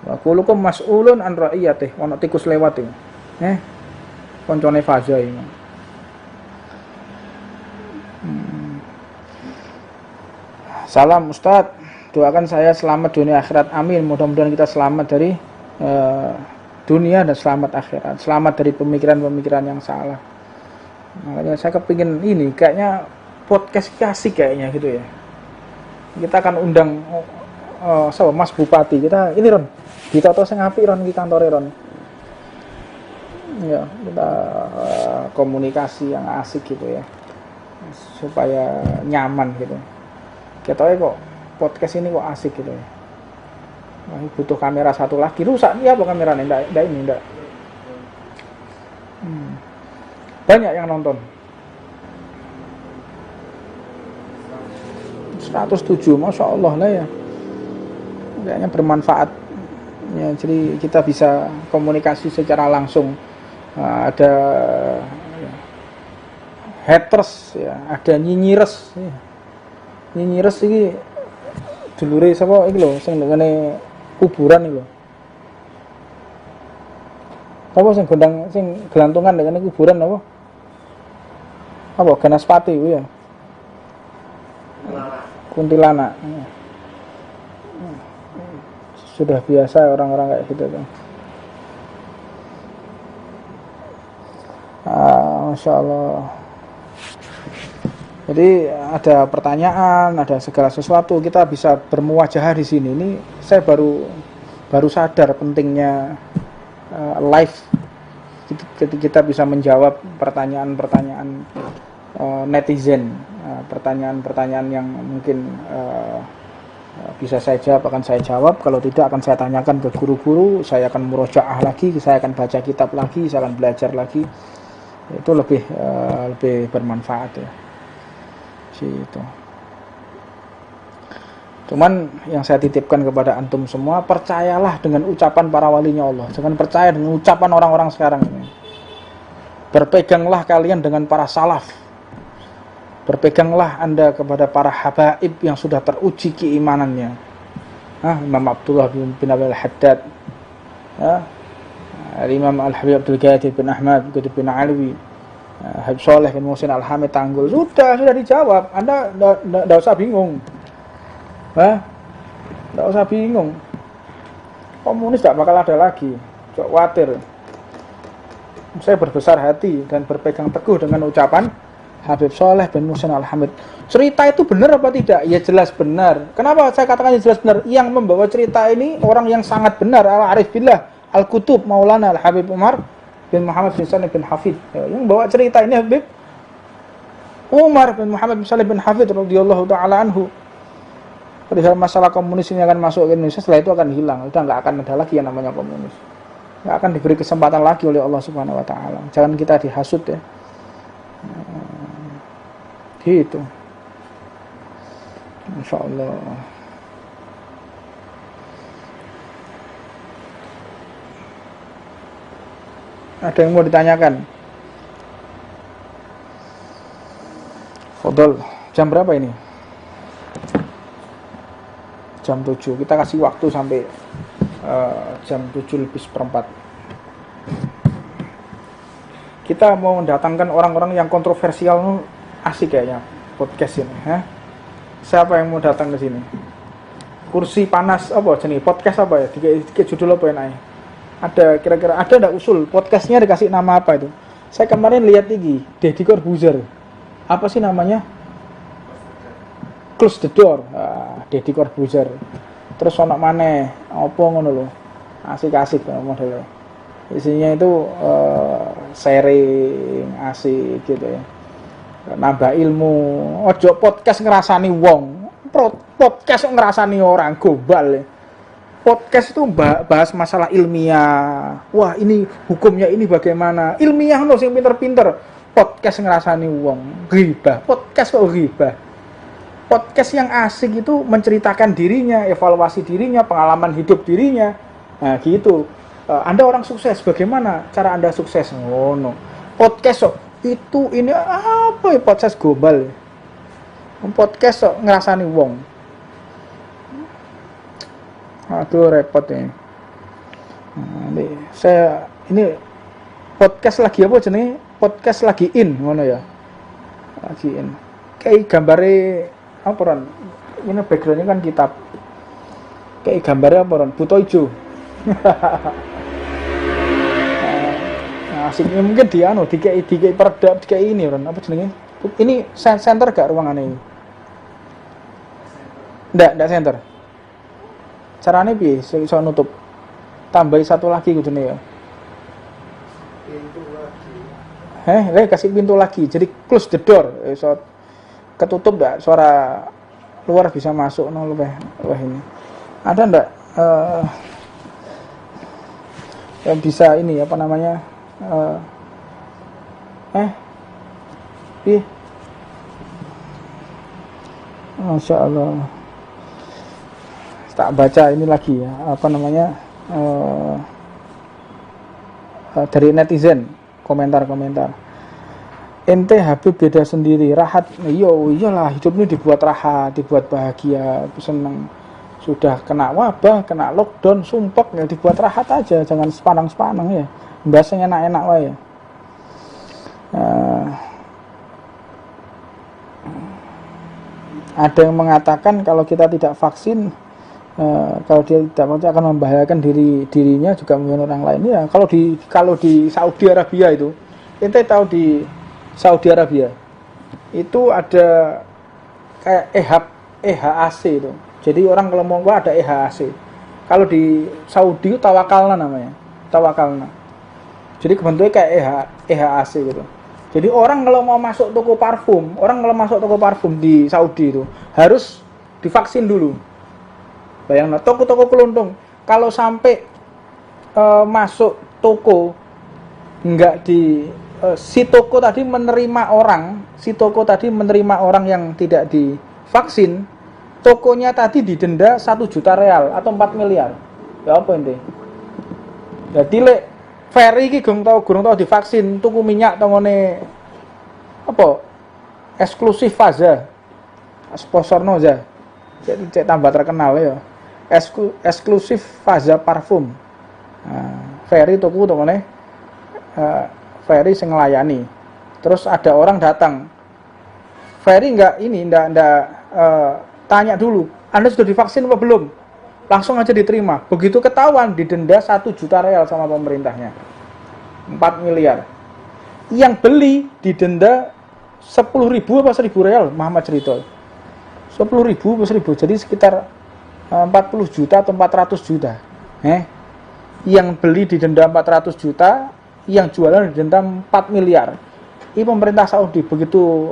wa kullukum mas'ulun an ra'iyatih. Ono tikus lewat iki. Koncone Fazai. Salam Ustadz, doakan saya selamat dunia akhirat, amin. Mudah-mudahan kita selamat dari dunia dan selamat akhirat, selamat dari pemikiran-pemikiran yang salah. Makanya saya kepingin ini, kayaknya podcast kasih kayaknya gitu ya. Kita akan undang Mas Bupati kita, ini Ron, kita tahu saya ngapi Ron di kantor Ron. Ya, kita komunikasi yang asik gitu ya, supaya nyaman gitu. Kita kok podcast ini kok asik gitu ya. Butuh kamera satu lagi, rusak nih apa kameranya? Enggak. Banyak yang nonton. 107, Masya Allah lah ya. Kayaknya bermanfaat. Ya, jadi kita bisa komunikasi secara langsung. Ada haters ya, ada nyinyires ya. Nyinyires ini dulure sapa iki lho sing ndengane kuburan iki lho. Apa sing gondang sing gelantungan ndengane kuburan apa? Apa Ganaspati ku ya? Kuntilanak. Sudah biasa orang-orang kayak gitu tuh. Masya Allah. Jadi ada pertanyaan, ada segala sesuatu, kita bisa bermuwajahah di sini. Ini saya baru sadar pentingnya live. Kita bisa menjawab pertanyaan-pertanyaan netizen, pertanyaan-pertanyaan yang mungkin bisa saya jawab, akan saya jawab. Kalau tidak akan saya tanyakan ke guru-guru, saya akan murojaah lagi, saya akan baca kitab lagi, saya akan belajar lagi. Itu lebih bermanfaat ya. Gitu. Cuman yang saya titipkan kepada antum semua, percayalah dengan ucapan para walinya Allah, jangan percaya dengan ucapan orang-orang sekarang ini. Berpeganglah kalian dengan para salaf, berpeganglah Anda kepada para habaib yang sudah teruji keimanannya. Imam Abdullah bin Abil Haddad ya. Imam Al-Habib Abdul Qadir bin Ahmad bin Alwi, Habib Soleh bin Muhsin Al-Hamid Tanggul, sudah dijawab. Anda tidak usah bingung, tidak usah bingung. Komunis tidak bakal ada lagi, jangan khawatir. Saya berbesar hati dan berpegang teguh dengan ucapan Habib Soleh bin Muhsin Al-Hamid. Cerita itu benar apa tidak? Ya jelas benar. Kenapa saya katakan jelas benar? Yang membawa cerita ini orang yang sangat benar, Al-Arif Billah Al-Kutub Maulana Al-Habib Umar bin Muhammad bin Salim bin Hafid. Yang bawa cerita ini Habib Umar bin Muhammad bin Salim bin Hafid radhiyallahu taala anhu. Perihal masalah komunis ini akan masuk ke Indonesia, setelah itu akan hilang. Udah nggak akan ada lagi yang namanya komunis. Nggak akan diberi kesempatan lagi oleh Allah Subhanahu wa taala. Jangan kita dihasut ya. Gitu. Insyaallah. Ada yang mau ditanyakan? Fadol, jam berapa ini? Jam 7. Kita kasih waktu sampai jam 7:04. Kita mau mendatangkan orang-orang yang kontroversial, asik kayaknya podcast ini. Siapa yang mau datang ke sini? Kursi panas apa jenis podcast apa ya? Tiga judul apa yang naik? Ada kira-kira ada enggak usul podcastnya dikasih nama apa itu? Saya kemarin lihat tinggi Deddy Corbuzier. Apa sih namanya? Close the Door. Deddy Corbuzier. Terus ono maneh apa ngono lho. Asik-asik modelnya. Isinya itu sharing asik gitu ya. Nambah ilmu. Ojo podcast ngerasani wong. Podcast ngerasani orang gombal ya. Podcast itu bahas masalah ilmiah. Wah, ini hukumnya ini bagaimana? Ilmiah no sing pinter-pinter. Podcast ngerasani wong. Ghibah. Podcast kok ghibah. Podcast yang asik itu menceritakan dirinya, evaluasi dirinya, pengalaman hidup dirinya. Nah, gitu. Anda orang sukses, bagaimana cara Anda sukses? Oh, no. Podcast kok itu ini apa ya podcast global. Podcast kok ngerasani wong. Aduh repot ya. Saya ini podcast lagi apa jenenge? Podcast lagi in ngono ya. Lagi in. Kayak gambare apa ron? Ini backgroundnya kan kitab. Kayak gambarnya apa ron? Buto ijo. Asiknya mungkin dia dikai peredap dikai ini ron. Apa jenenge? Ini center gak ruangannya ini? Ndak center. Caranya piye iso nutup? Tambahi satu lagi kudune ya. Pintu lagi. Kasih pintu lagi. Jadi close the door. Iso ketutup enggak suara luar bisa masuk no lebih. Wah ini. Ada enggak yang bisa ini apa namanya? Piye? Masya Allah. Tak baca ini lagi ya, apa namanya dari netizen komentar. Ente Habib beda sendiri, rahat. Iyalah hidup ini dibuat rahat, dibuat bahagia, seneng. Sudah kena wabah, kena lockdown, sumpek ya dibuat rahat aja, jangan sepanang-sepanang ya. Biasanya enak-enak wae. Ada yang mengatakan kalau kita tidak vaksin, kalau dia tidak vaksin akan membahayakan dirinya juga membahayakan orang lain ya. Kalau di Saudi Arabia itu, ente tahu di Saudi Arabia itu ada kayak EHAC itu. Jadi orang kalau mau ada EHAC. Kalau di Saudi itu tawakalna namanya, tawakalna. Jadi kebentuknya kayak EHAC gitu. Jadi orang kalau mau masuk toko parfum di Saudi itu harus divaksin dulu. Bayangkan toko-toko keluntung kalau sampai masuk toko enggak si toko tadi menerima orang yang tidak divaksin, tokonya tadi didenda 1 juta real atau 4 miliar. Ya apa ini? Jadi lek Ferry iki gurung tau divaksin, tuku minyak tongone apa? Eksklusif Faza. Sponsorno aja. Jadi cek tambah terkenal ya. Eksklusif Faza parfum. Nah, ferry tuku to meneh ferry sing nglayani. Terus ada orang datang. Ferry enggak tanya dulu, Anda sudah divaksin apa belum? Langsung aja diterima. Begitu ketahuan didenda 1 juta real sama pemerintahnya. 4 miliar. Yang beli didenda 10.000 apa 1.000 real, Muhammad cerita. 10.000 apa 1.000, jadi sekitar 40 juta atau 400 juta. Yang beli didenda 400 juta, yang jualan didenda 4 miliar. Ini pemerintah Saudi begitu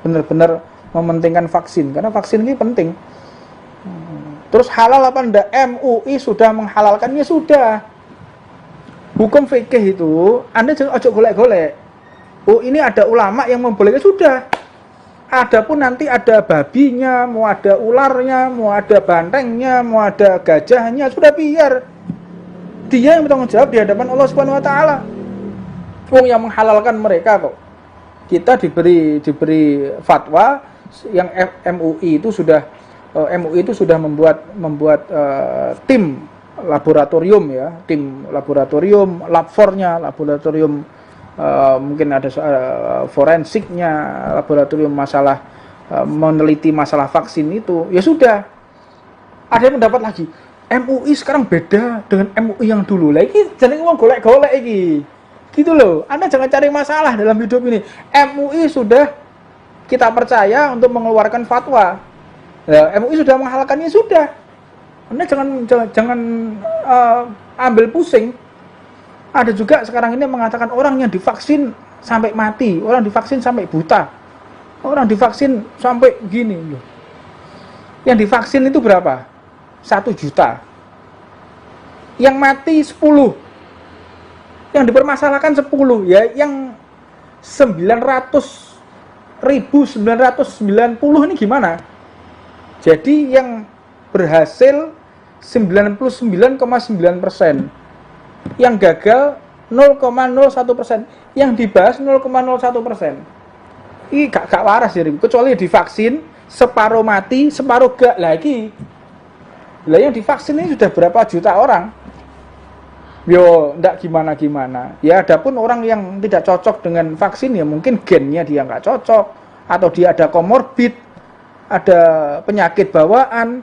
benar-benar mementingkan vaksin, karena vaksin ini penting. Terus halal apa enggak? MUI sudah menghalalkan, ya sudah. Hukum fikih itu, Anda jangan ojo golek-golek. Oh, ini ada ulama yang membolehkan, sudah. Adapun nanti ada babinya, mau ada ularnya, mau ada bantengnya, mau ada gajahnya, sudah biar dia yang bertanggung jawab di hadapan Allah Subhanahu wa taala. Wong yang menghalalkan mereka kok. Kita diberi fatwa yang MUI itu sudah membuat tim laboratorium ya, tim laboratorium, laboratorium mungkin ada forensiknya, laboratorium masalah meneliti masalah vaksin itu. Ya sudah. Ada yang mendapat lagi. MUI sekarang beda dengan MUI yang dulu. Lah iki jenenge wong golek-golek iki. Gitu loh. Anda jangan cari masalah dalam hidup ini. MUI sudah kita percaya untuk mengeluarkan fatwa. MUI sudah menghalalkannya, sudah. Anda jangan ambil pusing. Ada juga sekarang ini mengatakan orang yang divaksin sampai mati, orang divaksin sampai buta, orang divaksin sampai gini loh. Yang divaksin itu berapa? 1 juta. Yang mati 10. Yang dipermasalahkan 10 ya, yang 900.990 ini gimana? Jadi yang berhasil 99,9%, yang gagal 0,01%, yang dibahas 0,01%. Ini gak waras ya, kecuali divaksin separuh mati, separuh gak lagi. Lah yang divaksin ini sudah berapa juta orang? Yo, ndak gimana-gimana. Ya, adapun orang yang tidak cocok dengan vaksin ya mungkin gennya dia nggak cocok, atau dia ada komorbid, ada penyakit bawaan,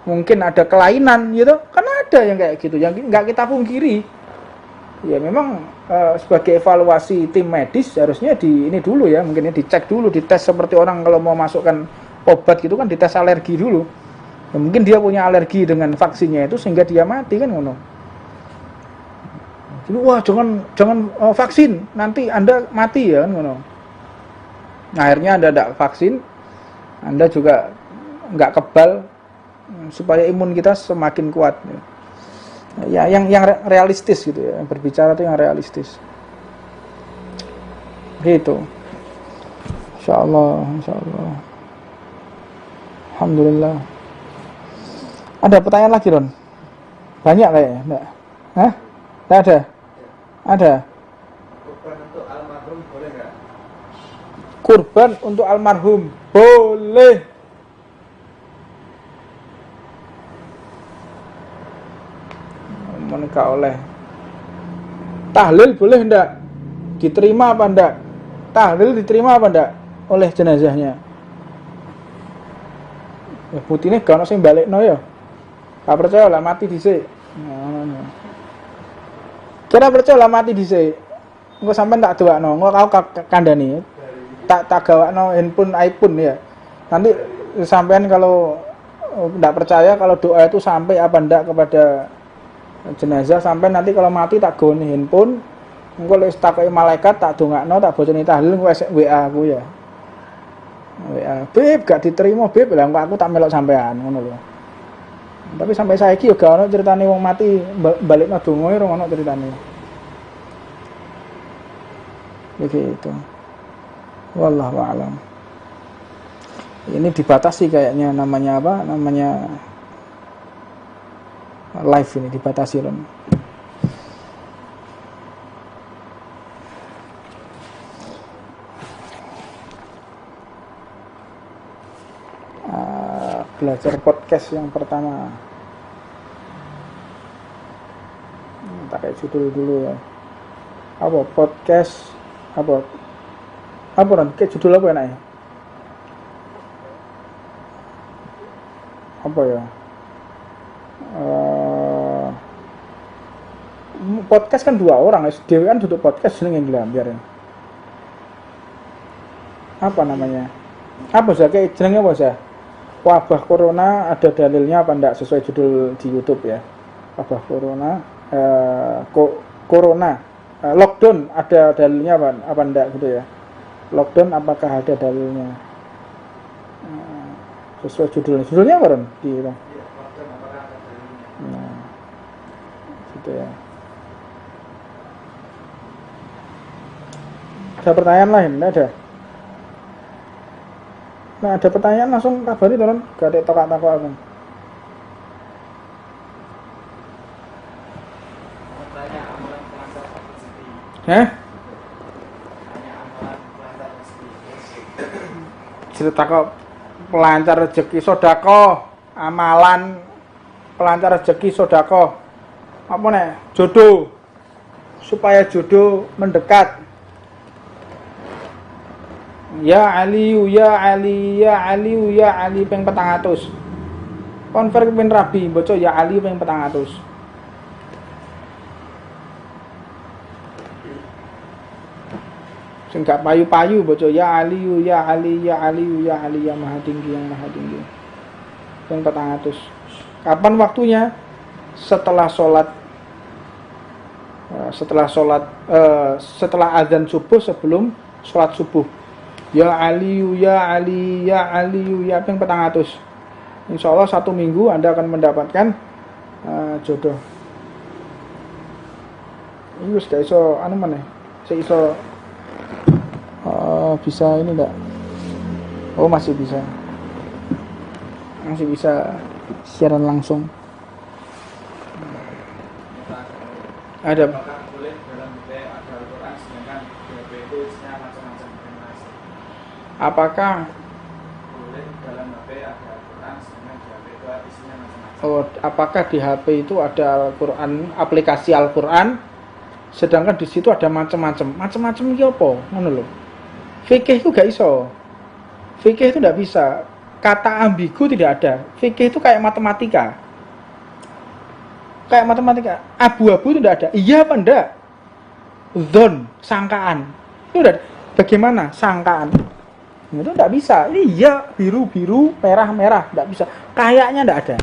mungkin ada kelainan gitu. Kan ada yang kayak gitu, yang nggak kita pungkiri. Ya memang sebagai evaluasi tim medis harusnya ini dulu ya, mungkin dicek dulu, dites seperti orang kalau mau masukkan obat gitu kan dites alergi dulu. Ya, mungkin dia punya alergi dengan vaksinnya itu sehingga dia mati kan ngono. Jadi wah jangan vaksin, nanti Anda mati ya kan ngono. Nah, akhirnya Anda tidak vaksin, Anda juga nggak kebal, supaya imun kita semakin kuat. Ya, yang realistis gitu ya, yang berbicara itu yang realistis. Gitu. Insyaallah. Alhamdulillah. Ada pertanyaan lagi, Ron? Banyak kayaknya, enggak? Hah? Enggak ada? Ada. Kurban untuk almarhum boleh nggak? Kurban untuk almarhum boleh. Menikah oleh. Tahlil boleh enggak? Diterima apa enggak? Tahlil diterima apa enggak oleh jenazahnya? Ya putihnya gak ono sing balekno ya. Gak percaya lah mati dhisik. Kira percaya lah mati dhisik. Engko sampean tak doakno, engko kau kandhani. Tak gawakno handphone iPhone ya. Nanti sampean kalau enggak percaya kalau doa itu sampai apa enggak kepada jenazah, sampai nanti kalau mati tak goni handphone, engko lek takoki malaikat tak dongakno, tak boconi tahlil engko WA aku ya. WA, Beb gak diterima Beb, lah aku tak melok sampean ngono lho. Tapi sampai saiki yo gak ono ceritane wong mati balikno donga ora ono ceritane. Begitu. Wallahu a'lam. Ini dibatasi kayaknya, namanya apa? Namanya live ini dibatasi loh. Belajar podcast yang pertama. Tak kayak judul dulu ya. Apa podcast apa kan kayak judul apa enaknya? Apa ya? Podcast kan 2 orang, dewe kan duduk podcast jenenge nglambiar. Apa namanya? Apa sih kayak jenenge apa sih? Wabah corona ada dalilnya apa enggak sesuai judul di YouTube ya? Wabah corona lockdown ada dalilnya apa enggak gitu ya? Lockdown apakah ada dalilnya? Sesuai judulnya apa Ron? Iya, lockdown apakah ada dalilnya? Nah, gitu ya. Ada pertanyaan lain? Enggak ada? Nah, ada pertanyaan langsung kabari Ron, gak ada tokak-tokak apa. Tanya amalan pelancar rezeki. Hah? Tanya amalan pelancar rezeki. Cerita kok pelancar rezeki sodako, amalan pelancar rezeki sodako, apa nih? Jodoh, supaya jodoh mendekat. Ya Aliyu, ya Ali, ya Aliyu, ya Ali ping 400. Konver ping rabi, bocah ya Ali ping 400. Sing gak payu-payu bocah ya Aliyu, ya Ali, ya Aliyu, ya Ali yang maha tinggi, yang maha tinggi. Ping 400. Kapan waktunya? Setelah azan subuh, sebelum sholat subuh. Ya Aliyu, ya Ali, ya Aliyu, ya ping 400. Insya Allah 1 minggu Anda akan mendapatkan jodoh. Ini wis gak iso anu meneh. Sik iso bisa ini enggak? Oh, masih bisa. Masih bisa siaran langsung. Ada Apakah boleh dalam HP ada Al-Quran sedangkan di HP itu isinya macam-macam informasi? apakah Boleh dalam HP ada Al-Quran sedangkan di HP itu isinya macam-macam. apakah di HP itu ada Al-Quran, aplikasi Al-Quran, sedangkan di situ ada macam-macam. Macam-macam iki apa? Ngono lho. Fikih itu gak iso. Fikih itu tidak bisa. Kata ambigu tidak ada. Fikih itu kayak matematika. Kayak matematika. Abu-abu itu tidak ada. Iya apa enggak? Zon, sangkaan. Itu udah bagaimana sangkaan? Itu tidak bisa. Ini iya, biru-biru, merah-merah, tidak bisa. Kayaknya tidak ada.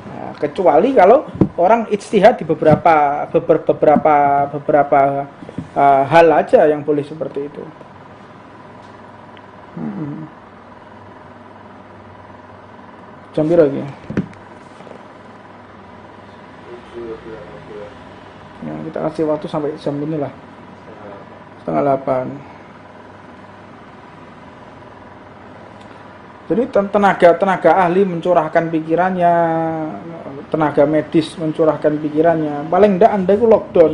Nah, kecuali kalau orang ijtihad di beberapa hal aja yang boleh seperti itu. Jam berapa lagi? Ya, kita kasih waktu sampai jam inilah, 7:30. Jadi tenaga ahli mencurahkan pikirannya, tenaga medis mencurahkan pikirannya. Paling enggak Anda itu lockdown,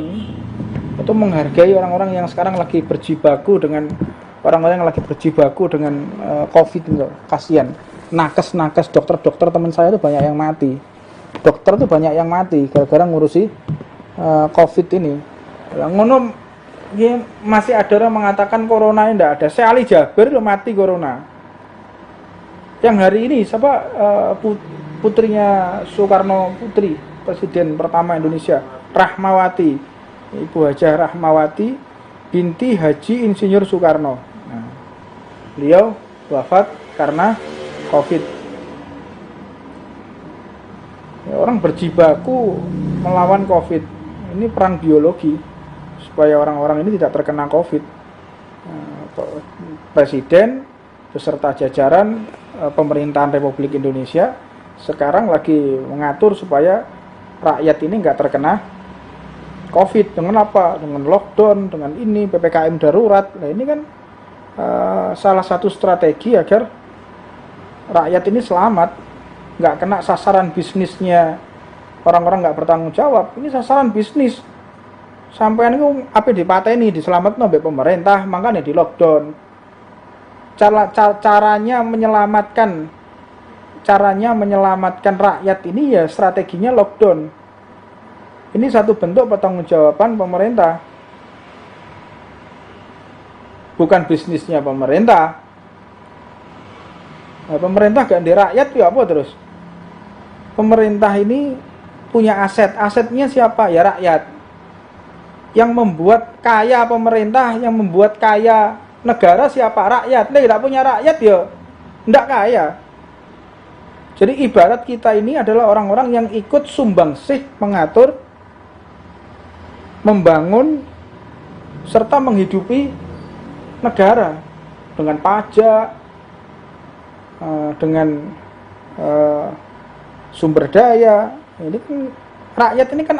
itu menghargai orang-orang yang sekarang lagi berjibaku dengan COVID itu. Kasihan. Nakes dokter teman saya itu banyak yang mati. Dokter itu banyak yang mati gara-gara ngurusi COVID ini. Ngono ya, masih ada orang mengatakan corona ini tidak ada. Saya Ali Jabir itu mati corona. Yang hari ini siapa putrinya Soekarno Putri, presiden pertama Indonesia, Rahmawati, Ibu Hajah Rahmawati binti Haji Insinyur Soekarno. Nah, beliau wafat karena COVID. Ya, orang berjibaku melawan COVID. Ini perang biologi supaya orang-orang ini tidak terkena COVID. Presiden beserta jajaran pemerintahan Republik Indonesia sekarang lagi mengatur supaya rakyat ini nggak terkena COVID. Dengan apa? Dengan lockdown, dengan ini PPKM darurat. Nah ini kan salah satu strategi agar rakyat ini selamat, nggak kena sasaran bisnisnya orang-orang nggak bertanggung jawab. Ini sasaran bisnis. Sampean itu apa dipateni, diselamatkan oleh pemerintah, makanya di lockdown. Caranya menyelamatkan rakyat ini ya strateginya lockdown. Ini satu bentuk pertanggungjawaban pemerintah. Bukan bisnisnya pemerintah. Nah, pemerintah gak di rakyat ya apa terus? Pemerintah ini punya aset. Asetnya siapa? Ya rakyat. Yang membuat kaya pemerintah, yang membuat kaya negara siapa? Rakyat. Dia tidak punya rakyat ya tidak kaya. Jadi ibarat kita ini adalah orang-orang yang ikut sumbangsih mengatur, membangun, serta menghidupi negara dengan pajak, dengan sumber daya. Ini kan rakyat ini kan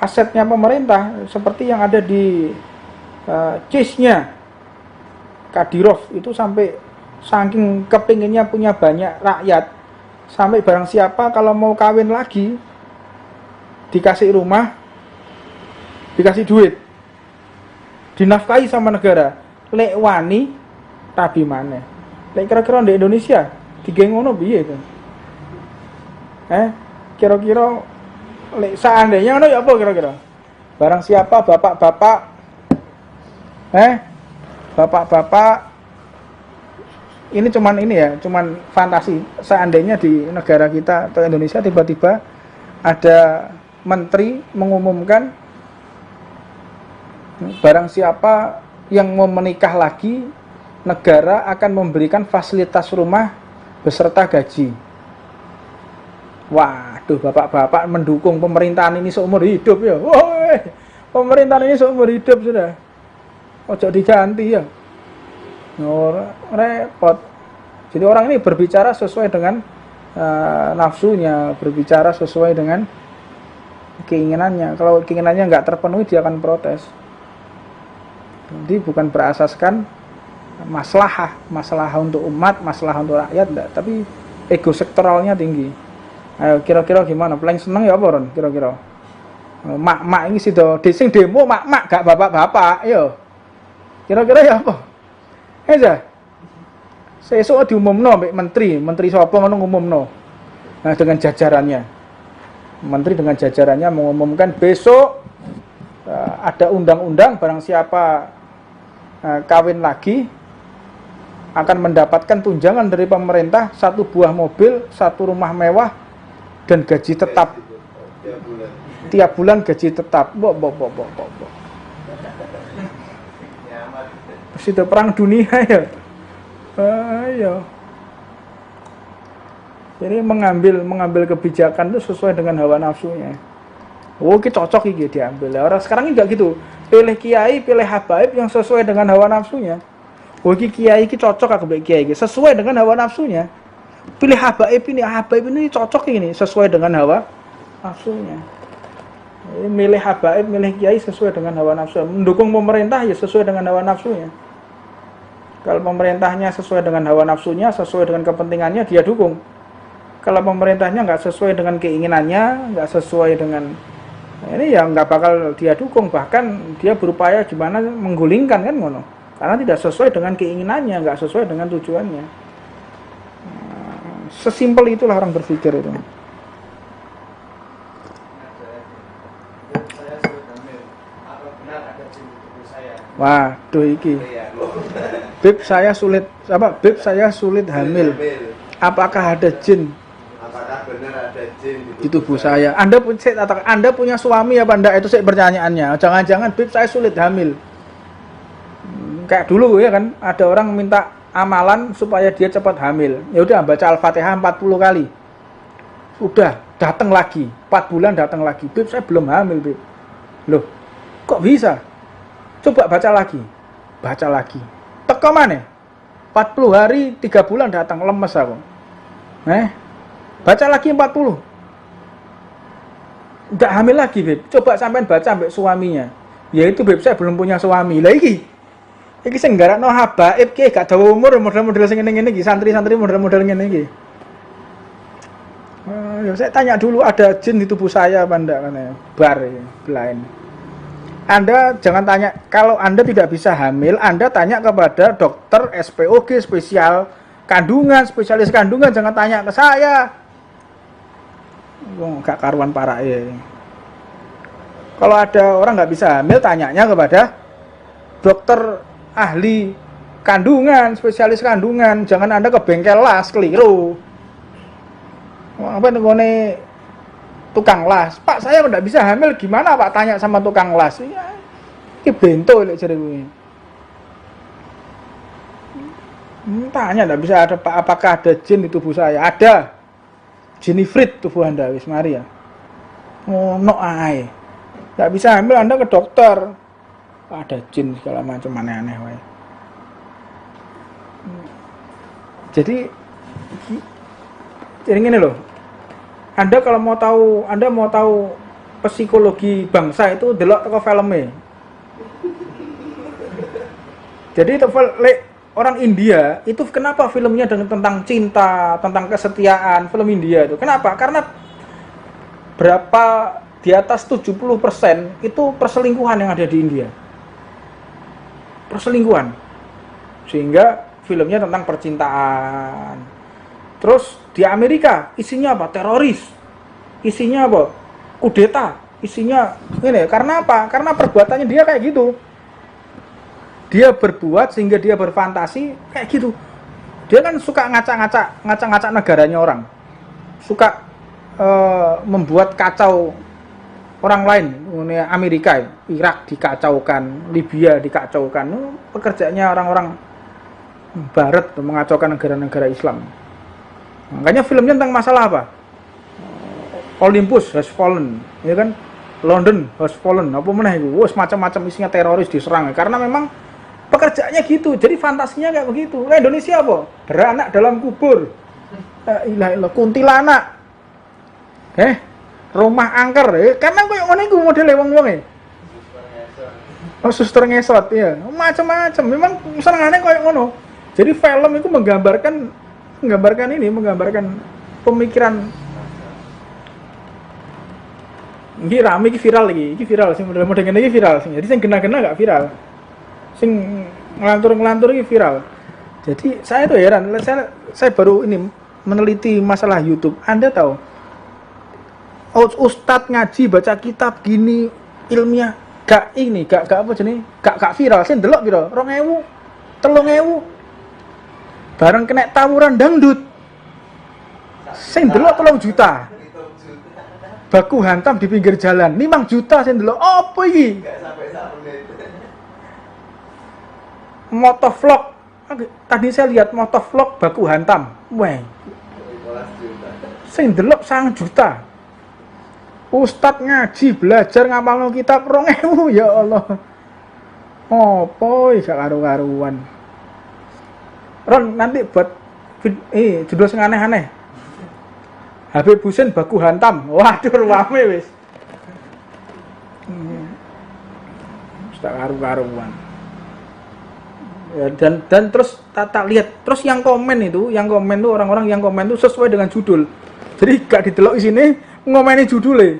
asetnya pemerintah, seperti yang ada di CIS-nya Kadyrov itu, sampai saking kepinginnya punya banyak rakyat, sampai barang siapa kalau mau kawin lagi dikasih rumah, dikasih duit, dinafkahi sama negara. Lek wani rabi maneh. Lek kira-kira di Indonesia digeng ngono piye to? Kira-kira lek seandainya ngono ya apa kira-kira? Barang siapa bapak-bapak bapak-bapak ini cuman fantasi. Seandainya di negara kita atau Indonesia tiba-tiba ada menteri mengumumkan barang siapa yang mau menikah lagi, negara akan memberikan fasilitas rumah beserta gaji. Waduh, bapak-bapak mendukung pemerintahan ini seumur hidup ya. Woi, pemerintahan ini seumur hidup sudah. Ojo diganti ya. Repot. Jadi orang ini berbicara sesuai dengan nafsunya, berbicara sesuai dengan keinginannya. Kalau keinginannya nggak terpenuhi, dia akan protes. Jadi bukan berasaskan masalah untuk umat, masalah untuk rakyat, enggak, tapi ego sektoralnya tinggi. Ayo kira-kira gimana? Paling seneng ya apa Ron? Kira-kira mak-mak ini sido desing demo mak-mak gak bapak-bapak, yo. Kira-kira ya apa? Sesuk diumumno mbek menteri sapa ngono ngumumno. Nah, dengan jajarannya. Menteri dengan jajarannya mengumumkan besok ada undang-undang barang siapa kawin lagi akan mendapatkan tunjangan dari pemerintah 1 buah mobil, 1 rumah mewah, dan gaji tetap. Tiap bulan gaji tetap. Terus itu perang dunia ya. Ayo. Jadi mengambil kebijakan itu sesuai dengan hawa nafsunya. Oh, ini cocok ini diambil. Orang sekarang ini enggak gitu. Pilih kiai, pilih habaib yang sesuai dengan hawa nafsunya. Oh, ini kiai ini cocok aku pilih kiai ini sesuai dengan hawa nafsunya. Pilih habaib ini cocok ini sesuai dengan hawa nafsunya. Jadi, milih habaib, milih kiai sesuai dengan hawa nafsu. Mendukung pemerintah ya sesuai dengan hawa nafsunya. Kalau pemerintahnya sesuai dengan hawa nafsunya, sesuai dengan kepentingannya, dia dukung. Kalau pemerintahnya nggak sesuai dengan keinginannya, nggak sesuai dengan ini ya nggak bakal dia dukung. Bahkan dia berupaya gimana menggulingkan kan ngono. Karena tidak sesuai dengan keinginannya, nggak sesuai dengan tujuannya. Sesimpel itulah orang berpikir itu. Waduh iki. Beb saya sulit hamil. Apakah ada jin? Apakah benar ada jin Di tubuh saya? Anda punya suami apa enggak? Itu pertanyaannya. Jangan-jangan beb saya sulit hamil. Kayak dulu ya kan, ada orang minta amalan supaya dia cepat hamil. Ya udah baca Al-Fatihah 40 kali. Udah, datang lagi. 4 bulan datang lagi. Beb saya belum hamil, beb. Loh, kok bisa? Coba baca lagi. Teko mana? 40 hari, 3 bulan datang, lemes aku. Baca lagi 40. Enggak hamil lagi, beb. Coba sampean baca ambek suaminya. Yaitu beb saya belum punya suami. Lah iki sing nggarakno habaib ki gak dawa umur model-model sing ngene-ngene iki, santri-santri model-model ngene iki. Ya saya tanya dulu ada jin di tubuh saya apa enggak katanya. Bar blind. Anda jangan tanya, kalau Anda tidak bisa hamil, Anda tanya kepada dokter SPOG, spesial kandungan, spesialis kandungan, jangan tanya ke saya. Gak karuan parah ya. Kalau ada orang nggak bisa hamil, tanyanya kepada dokter ahli kandungan, spesialis kandungan. Jangan Anda ke bengkel las, keliru. Apa nih tukang las? Pak, saya nggak bisa hamil, gimana Pak? Tanya sama tukang las. Ya, ini bento lek jare kuwi. Tanya nggak bisa ada Pak, apakah ada jin di tubuh saya? Ada. Jin ifrit tubuh Anda, wis mari ya. Ngono ae. Nggak bisa hamil, Anda ke dokter. Ada jin segala macam aneh-aneh wae. Jadi gini loh. Anda kalau mau tahu psikologi bangsa itu delok teko filmnya. Jadi orang India itu kenapa filmnya tentang cinta, tentang kesetiaan, film India itu. Kenapa? Karena berapa di atas 70% itu perselingkuhan yang ada di India. Perselingkuhan. Sehingga filmnya tentang percintaan. Terus di Amerika isinya apa? Teroris. Isinya apa? Kudeta. Isinya ini. Karena apa? Karena perbuatannya dia kayak gitu. Dia berbuat sehingga dia berfantasi kayak gitu. Dia kan suka ngacak-ngacak negaranya orang. Suka membuat kacau orang lain. Amerika, Irak dikacaukan, Libya dikacaukan. Pekerjaannya orang-orang Barat mengacaukan negara-negara Islam. Makanya filmnya tentang masalah apa? Olympus has fallen, ya kan? London has fallen. Apa meneh iku? Wes macam-macam isinya teroris diserang. Karena memang pekerjaannya gitu. Jadi fantasinya kayak begitu. Nah, Indonesia apa? Beranak dalam kubur. Ilah kuntilanak. Rumah angker. Karena koyo ngene iku modele wong-wonge. Oh, suster ngesot ya. Macam-macam. Memang senengane koyo ngono. Jadi film itu menggambarkan pemikiran. Ini rame, ini viral lagi, ini viral sih model ngene iki viral sih. Jadi sing gena-gena gak viral. Sing ngelantur-ngelantur ini viral. Jadi saya tuh heran, saya baru ini meneliti masalah YouTube. Anda tahu Ustadz ngaji baca kitab gini ilmiah gak apa jenis gak viral. Sing delok piro? 2000, 3000. Bareng kena tawuran dangdut. Sing delok 3 juta. Baku hantam di pinggir jalan 5 juta sing delok. Apa iki? Enggak sampai 1 menit. Motovlog. Tadi saya lihat motovlog baku hantam. Wah. 15 juta. Sing delok 1 juta. Ustadz ngaji belajar ngapalno kitab 2000 ya Allah. Apa iki gak karu-karuan. Ron nanti buat judul sing aneh-aneh. Habib Husin baku hantam. Waduh rame wis. Tak karu-karuan. Ya, dan terus tak lihat terus yang komen tuh orang-orang yang komen tuh sesuai dengan judul. Jadi gak didelok di sini ngomeni judulnya.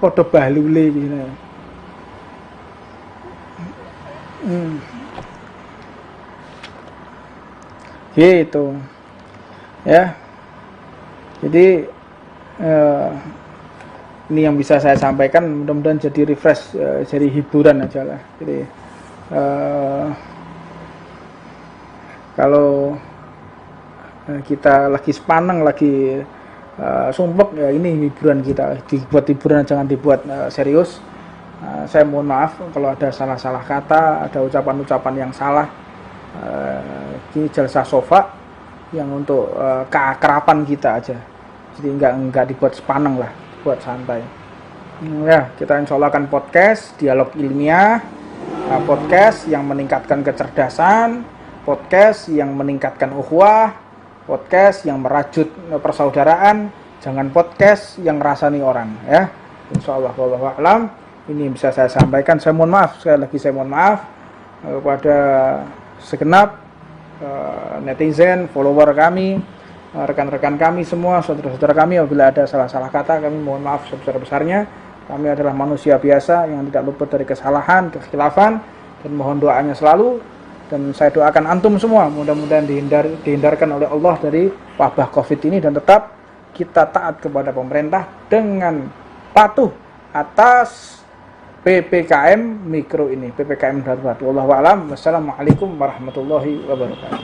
Padha balule gini. Gitu ya. Jadi ini yang bisa saya sampaikan, mudah-mudahan jadi refresh, jadi hiburan aja lah. Jadi kalau kita lagi sepaneng, lagi sumpek ya, ini hiburan kita. Dibuat hiburan, jangan dibuat serius. Saya mohon maaf kalau ada salah-salah kata, ada ucapan-ucapan yang salah. Ini jalsah sofa yang untuk keakraban kita aja, jadi enggak dibuat sepaneng lah, buat santai. Ya, kita insya Allah akan podcast dialog ilmiah, podcast yang meningkatkan kecerdasan, podcast yang meningkatkan ukhuwah, podcast yang merajut persaudaraan, jangan podcast yang ngerasani orang ya. Insya Allah, wallahu a'lam. Ini bisa saya sampaikan. Saya mohon maaf, sekali lagi saya mohon maaf kepada segenap netizen, follower kami, rekan-rekan kami semua, saudara-saudara kami. Apabila ada salah-salah kata, kami mohon maaf sebesar-besarnya. Kami adalah manusia biasa yang tidak luput dari kesalahan, kekhilafan, dan mohon doanya selalu. Dan saya doakan antum semua mudah-mudahan dihindarkan oleh Allah dari wabah COVID ini dan tetap kita taat kepada pemerintah dengan patuh atas PPKM mikro ini, PPKM darurat. Wallahu a'lam. Wassalamualaikum warahmatullahi wabarakatuh.